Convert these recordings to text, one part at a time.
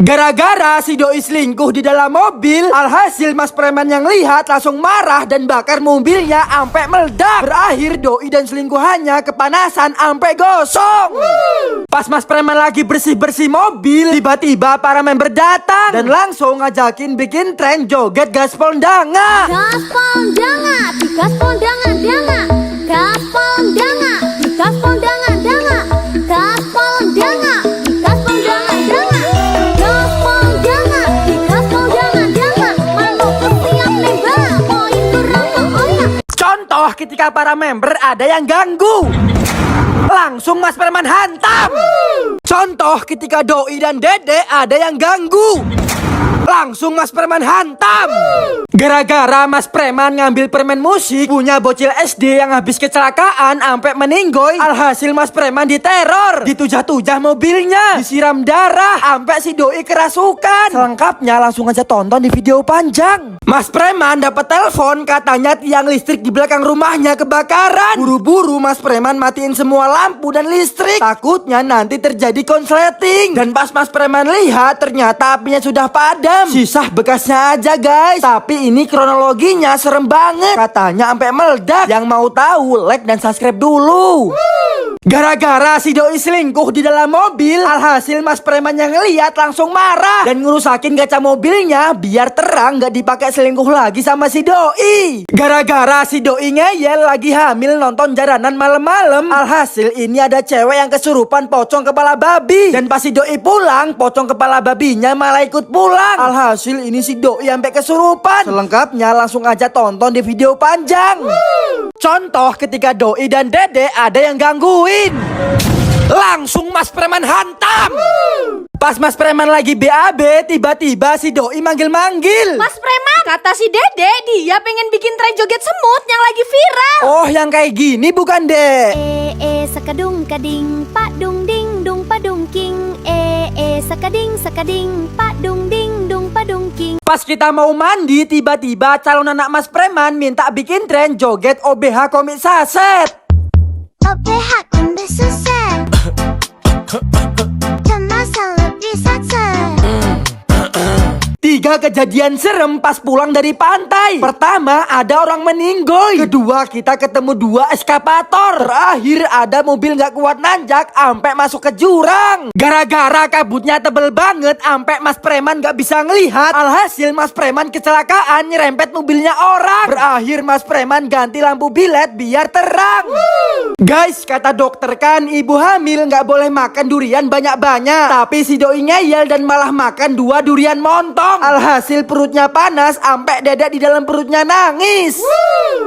Gara-gara si doi selingkuh di dalam mobil, alhasil mas preman yang lihat langsung marah dan bakar mobilnya ampe meledak. Berakhir doi dan selingkuhannya kepanasan ampe gosong. Pas mas preman lagi bersih-bersih mobil, tiba-tiba para member datang dan langsung ngajakin bikin tren joget gaspol danga. Gaspol danga, gaspol danga, danga. Gaspol danga, gaspol danga, danga. Gaspol danga, gaspol danga, danga. Gaspol danga, gaspol danga, danga. Malu kesiap nembak, poin kurang oyak. Contoh ketika para member ada yang ganggu, langsung mas preman hantam. Contoh ketika doi dan dede ada yang ganggu, langsung mas preman hantam. Gara-gara mas preman ngambil permen musik punya bocil SD yang habis kecelakaan ampe meninggoy, alhasil mas preman diteror, ditujah-tujah mobilnya, disiram darah ampe si doi kerasukan. Selengkapnya langsung aja tonton di video panjang. Mas preman dapat telepon katanya tiang listrik di belakang rumahnya kebakaran. Buru-buru mas preman matiin semua lampu dan listrik, takutnya nanti terjadi konsleting. Dan pas mas preman lihat ternyata apinya sudah padam, sisa bekasnya aja guys. Tapi ini kronologinya serem banget, katanya sampai meledak. Yang mau tahu like dan subscribe dulu. Gara-gara si doi selingkuh di dalam mobil, alhasil mas preman yang lihat langsung marah dan ngerusakin kaca mobilnya biar terang gak dipakai selingkuh lagi sama si doi. Gara-gara si doi ngeyel lagi hamil nonton jaranan malam-malam, alhasil ini ada cewek yang kesurupan pocong kepala babi. Dan pas si doi pulang, pocong kepala babinya malah ikut pulang. Alhasil ini si doi sampai kesurupan. Selengkapnya langsung aja tonton di video panjang. Contoh ketika doi dan dede ada yang gangguin, langsung mas preman hantam. Pas mas preman lagi BAB, tiba-tiba si doi manggil-manggil. Mas preman, kata si dede dia pengen bikin tren joget semut yang lagi viral. Oh yang kayak gini bukan dek? Sekadung kading pak dung ding dung padung king. Sekading sekading pak dung ding dung padung king. Pas kita mau mandi, tiba-tiba calon anak mas preman minta bikin tren joget OBH komik saset. OBH komik saset. Tiga kejadian serem pas pulang dari pantai. Pertama, ada orang meninggoy. Kedua, kita ketemu dua eskapator. Terakhir, ada mobil gak kuat nanjak ampe masuk ke jurang. Gara-gara kabutnya tebel banget ampe mas preman gak bisa ngelihat, alhasil mas preman kecelakaan nyerempet mobilnya orang. Berakhir mas preman ganti lampu bilet biar terang. Guys, kata dokter kan ibu hamil gak boleh makan durian banyak-banyak. Tapi si doi ngeyel dan malah makan 2 durian montong. Alhasil perutnya panas ampe dada di dalam perutnya nangis.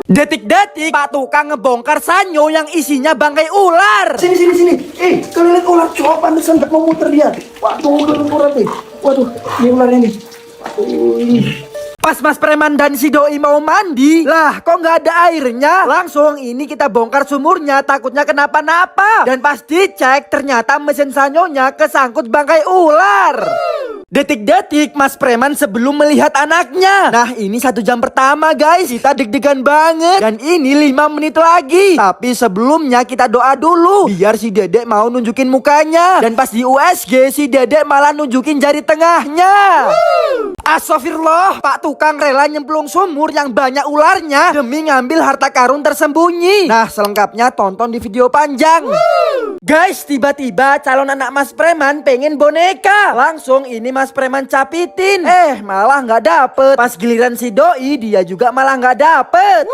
Detik-detik pak tukang ngebongkar sanyo yang isinya bangkai ular. Sini. Kalian lihat ular cowok pantesan gak mau muter dia. Waduh, ular nih. Waduh, ini ularnya nih. Pas mas preman dan si doi mau mandi, lah kok nggak ada airnya? Langsung ini kita bongkar sumurnya, takutnya kenapa-napa. Dan pas dicek ternyata mesin sanyonya kesangkut bangkai ular. Detik-detik mas preman sebelum melihat anaknya. Nah ini 1 jam pertama guys, kita deg-degan banget. Dan ini 5 menit lagi. Tapi sebelumnya kita doa dulu biar si dedek mau nunjukin mukanya. Dan pas di USG si dedek malah nunjukin jari tengahnya. Astagfirullah, pak tukang rela nyemplung sumur yang banyak ularnya demi ngambil harta karun tersembunyi. Nah selengkapnya tonton di video panjang. Guys, tiba-tiba calon anak mas preman pengen boneka. Langsung ini mas preman capitin, malah nggak dapet. Pas giliran si doi dia juga malah nggak dapet.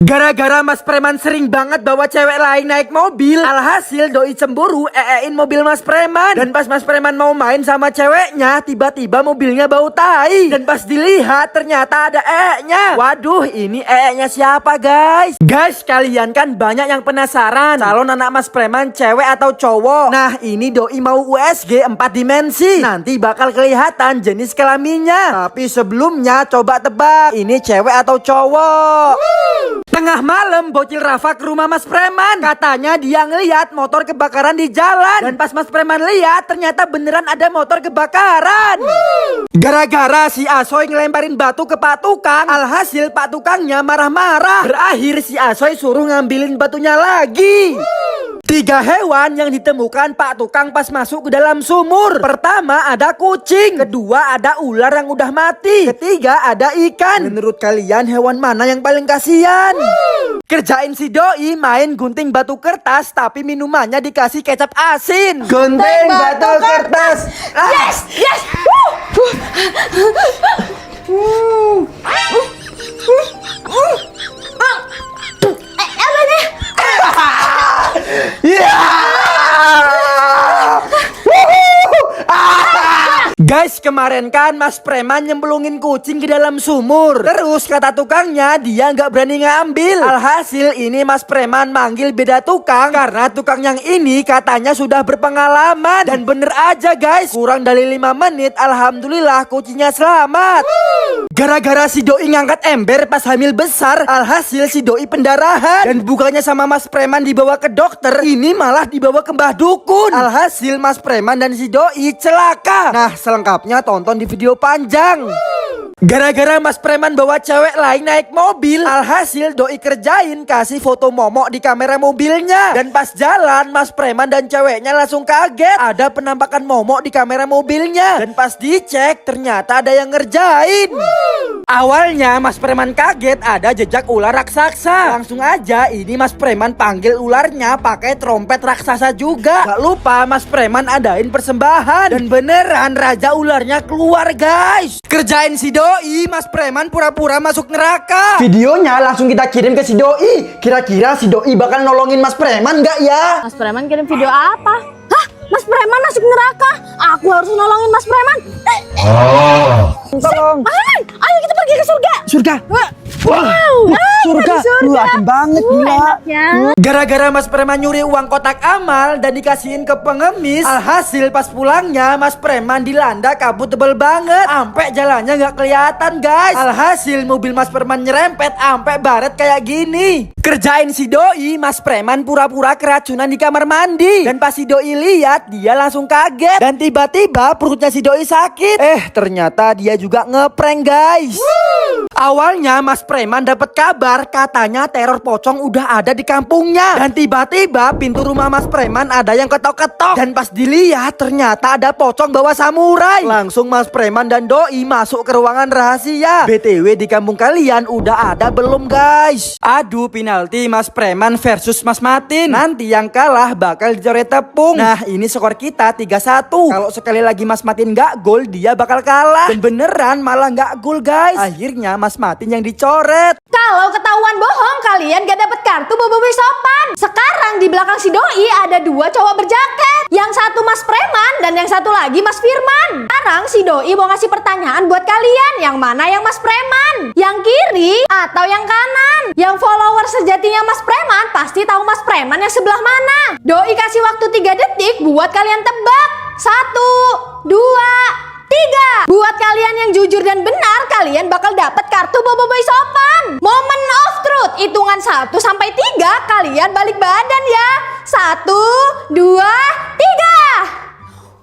Gara-gara mas preman sering banget bawa cewek lain naik mobil, alhasil doi cemburu mobil mas preman. Dan pas mas preman mau main sama ceweknya, tiba-tiba mobilnya bau tai. Dan pas dilihat ternyata ada nya. Waduh, ini nya siapa guys? Guys, kalian kan banyak yang penasaran calon anak mas preman cewek atau cowok. Nah ini doi mau USG 4 dimensi, nanti bakal kelihatan jenis kelaminnya. Tapi sebelumnya coba tebak, ini cewek atau cowok? Tengah malam bocil Rafa ke rumah Mas Preman. Katanya dia ngeliat motor kebakaran di jalan. Dan pas Mas Preman lihat ternyata beneran ada motor kebakaran. Gara-gara si Asoy ngelemparin batu ke Pak Tukang, alhasil Pak Tukangnya marah-marah. Berakhir si Asoy suruh ngambilin batunya lagi. 3 hewan yang ditemukan Pak Tukang pas masuk ke dalam sumur. Pertama ada kucing, kedua ada ular yang udah mati, ketiga ada ikan. Menurut kalian hewan mana yang paling kasihan? Kerjain si Doi main gunting batu kertas tapi minumannya dikasih kecap asin. Gunting batu kertas. Yes, yes. Apa nih? Guys, kemarin kan Mas Preman nyemplungin kucing ke dalam sumur. Terus kata tukangnya dia nggak berani ngambil. Alhasil ini Mas Preman manggil beda tukang karena tukang yang ini katanya sudah berpengalaman. Dan bener aja guys, kurang dari 5 menit alhamdulillah kucingnya selamat. Gara-gara si Doi ngangkat ember pas hamil besar, alhasil si Doi pendarahan. Dan bukannya sama Mas Preman dibawa ke dokter, ini malah dibawa ke Mbah Dukun. Alhasil Mas Preman dan si Doi celaka. Nah, selengkapnya tonton di video panjang. Gara-gara Mas Preman bawa cewek lain naik mobil, alhasil Doi kerjain kasih foto momok di kamera mobilnya. Dan pas jalan Mas Preman dan ceweknya langsung kaget ada penampakan momok di kamera mobilnya. Dan pas dicek ternyata ada yang ngerjain. Awalnya Mas Preman kaget ada jejak ular raksasa. Langsung aja ini Mas Preman panggil ularnya pakai trompet raksasa juga. Gak lupa Mas Preman adain persembahan. Dan beneran raja ularnya keluar guys. Kerjain si Doi, Mas Preman pura-pura masuk neraka. Videonya langsung kita kirim ke si Doi. Kira-kira si Doi bakal nolongin Mas Preman gak ya? Mas Preman kirim video apa? Hah? Mas Preman masuk neraka? Aku harus nolongin Mas Preman. Tolong. Mas Preman, ayo kita pergi ke surga. Surga. Wow, surga. Wah, adem banget gila. Gara-gara Mas Preman nyuri uang kotak amal dan dikasihin ke pengemis, alhasil pas pulangnya Mas Preman dilanda kabut tebel banget, ampe jalannya nggak kelihatan guys. Alhasil mobil Mas Preman nyerempet ampe baret kayak gini. Kerjain si Doi, Mas Preman pura-pura keracunan di kamar mandi. Dan pas si Doi lihat, dia langsung kaget. Dan tiba-tiba perutnya si Doi sakit. Ternyata dia juga ngeprank guys. Awalnya Mas Preman dapat kabar katanya teror pocong udah ada di kampungnya. Dan tiba-tiba pintu rumah Mas Preman ada yang ketok-ketok. Dan pas dilihat ternyata ada pocong bawa samurai. Langsung Mas Preman dan Doi masuk ke ruangan rahasia. BTW di kampung kalian udah ada belum guys? Aduh, penalti Mas Preman versus Mas Matin. Nanti yang kalah bakal dicoret tepung. Nah ini skor kita 3-1. Kalau sekali lagi Mas Matin gak gol dia bakal kalah. Dan beneran malah gak gol guys. Akhirnya Mas Matin yang dicoret. Kalau ketahuan bohong, kalian gak dapet kartu boboiboy sopan. Sekarang di belakang si Doi ada 2 cowok berjaket. Yang satu Mas Preman dan yang satu lagi Mas Firman. Sekarang si Doi mau ngasih pertanyaan buat kalian. Yang mana yang Mas Preman? Yang kiri atau yang kanan? Yang follower sejatinya Mas Preman pasti tahu Mas Preman yang sebelah mana. Doi kasih waktu 3 detik buat kalian tebak. 1, 2, 3. Buat kalian yang jujur dan benar, kalian bakal dapat kartu boboiboy sopan. Moment of truth, hitungan 1 sampai 3, kalian balik badan ya. 1, 2, 3.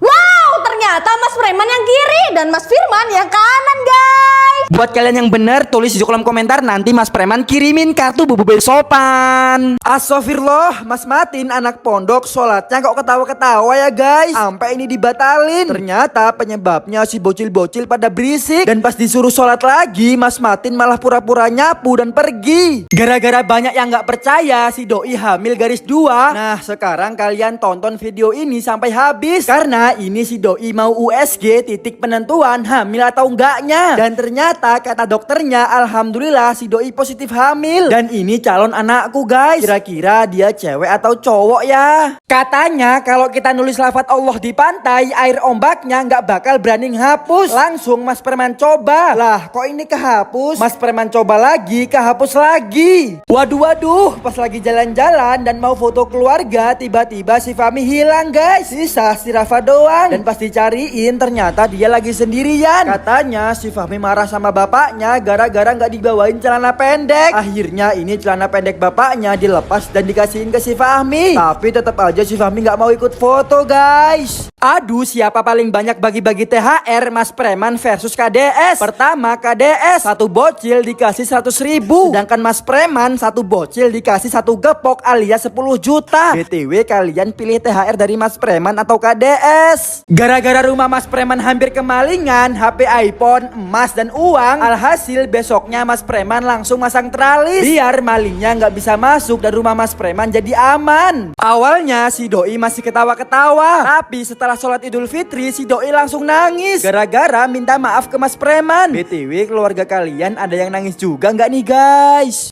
Wow, ternyata Mas Preman yang kiri dan Mas Firman yang kanan guys. Buat kalian yang benar tulis di kolom komentar, nanti Mas Preman kirimin kartu boboiboy sopan. Astagfirullah, Mas Matin anak pondok sholatnya kok ketawa-ketawa ya guys. Sampai ini dibatalin. Ternyata penyebabnya si bocil-bocil pada berisik. Dan pas disuruh sholat lagi, Mas Matin malah pura-pura nyapu dan pergi. Gara-gara banyak yang gak percaya si Doi hamil garis 2. Nah sekarang kalian tonton video ini sampai habis. Karena ini si Doi mau USG titik penentuan hamil atau enggaknya. Dan ternyata kata dokternya alhamdulillah si Doi positif hamil. Dan ini calon anakku guys. Kira-kira dia cewek atau cowok ya? Katanya kalau kita nulis lafaz Allah di pantai, air ombaknya nggak bakal berani ngapus. Langsung Mas Preman coba. Lah kok ini kehapus? Mas Preman coba lagi, kehapus lagi. Waduh, pas lagi jalan-jalan dan mau foto keluarga, tiba-tiba si Fami hilang guys. Sisa si Rafa doang. Dan pas dicariin ternyata dia lagi sendirian. Katanya si Fahmi marah sama sama bapaknya gara-gara nggak dibawain celana pendek. Akhirnya ini celana pendek bapaknya dilepas dan dikasihin ke si Fahmi. Tapi tetap aja si Fahmi nggak mau ikut foto guys. Aduh, siapa paling banyak bagi-bagi THR Mas Preman versus KDS? Pertama KDS, satu bocil dikasih 100.000. Sedangkan Mas Preman satu bocil dikasih satu gepok alias 10 juta. BTW kalian pilih THR dari Mas Preman atau KDS? Gara-gara rumah Mas Preman hampir kemalingan HP iPhone, emas dan uang, alhasil besoknya Mas Preman langsung masang tralis biar malingnya nggak bisa masuk dan rumah Mas Preman jadi aman. Awalnya si Doi masih ketawa-ketawa, tapi setelah sholat Idul Fitri si Doi langsung nangis gara-gara minta maaf ke Mas Preman. BTW keluarga kalian ada yang nangis juga nggak nih guys?